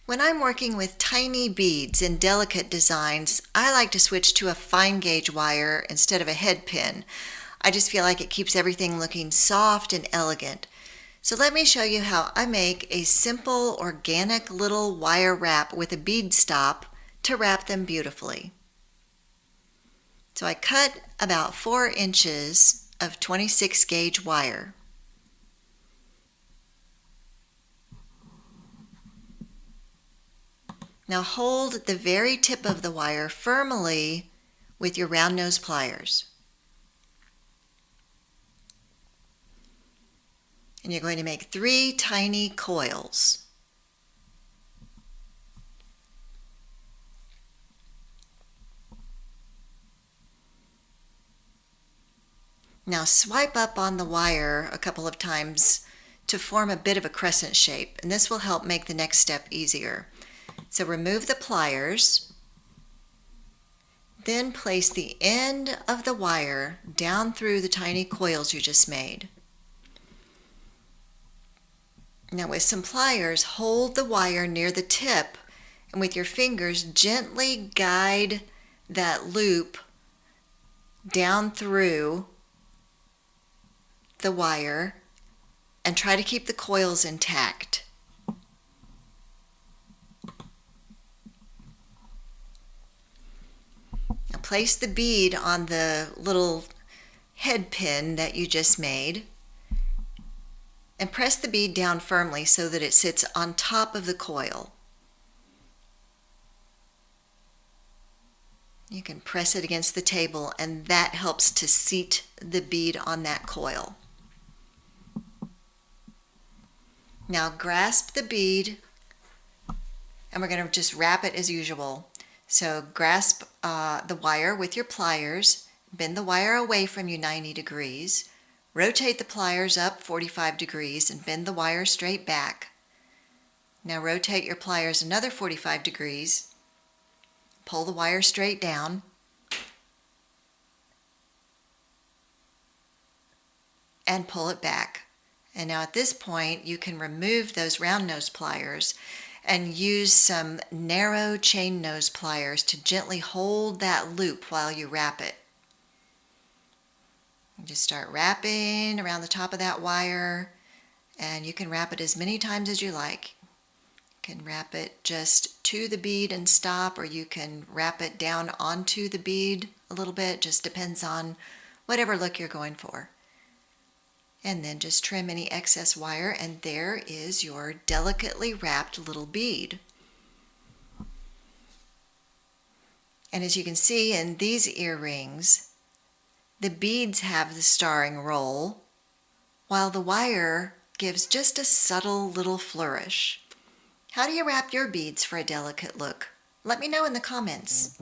When I'm working with tiny beads and delicate designs, I like to switch to a fine gauge wire instead of a head pin. I just feel like it keeps everything looking soft and elegant. So let me show you how I make a simple organic little wire wrap with a bead stop to wrap them beautifully. So I cut about 4 inches of 26 gauge wire. Now hold the very tip of the wire firmly with your round nose pliers. And you're going to make 3 tiny coils. Now swipe up on the wire a couple of times to form a bit of a crescent shape, and this will help make the next step easier. So remove the pliers, then place the end of the wire down through the tiny coils you just made. Now with some pliers, hold the wire near the tip and with your fingers gently guide that loop down through the wire and try to keep the coils intact. Now place the bead on the little head pin that you just made and press the bead down firmly so that it sits on top of the coil. You can press it against the table and that helps to seat the bead on that coil. Now grasp the bead and we're going to just wrap it as usual. So grasp the wire with your pliers, bend the wire away from you 90 degrees, rotate the pliers up 45 degrees and bend the wire straight back. Now rotate your pliers another 45 degrees, pull the wire straight down, and pull it back. And now at this point you can remove those round nose pliers and use some narrow chain nose pliers to gently hold that loop while you wrap it. You just start wrapping around the top of that wire, and you can wrap it as many times as you like. You can wrap it just to the bead and stop, or you can wrap it down onto the bead a little bit, just depends on whatever look you're going for. And then just trim any excess wire, and there is your delicately wrapped little bead. And as you can see in these earrings, the beads have the starring role, while the wire gives just a subtle little flourish. How do you wrap your beads for a delicate look? Let me know in the comments.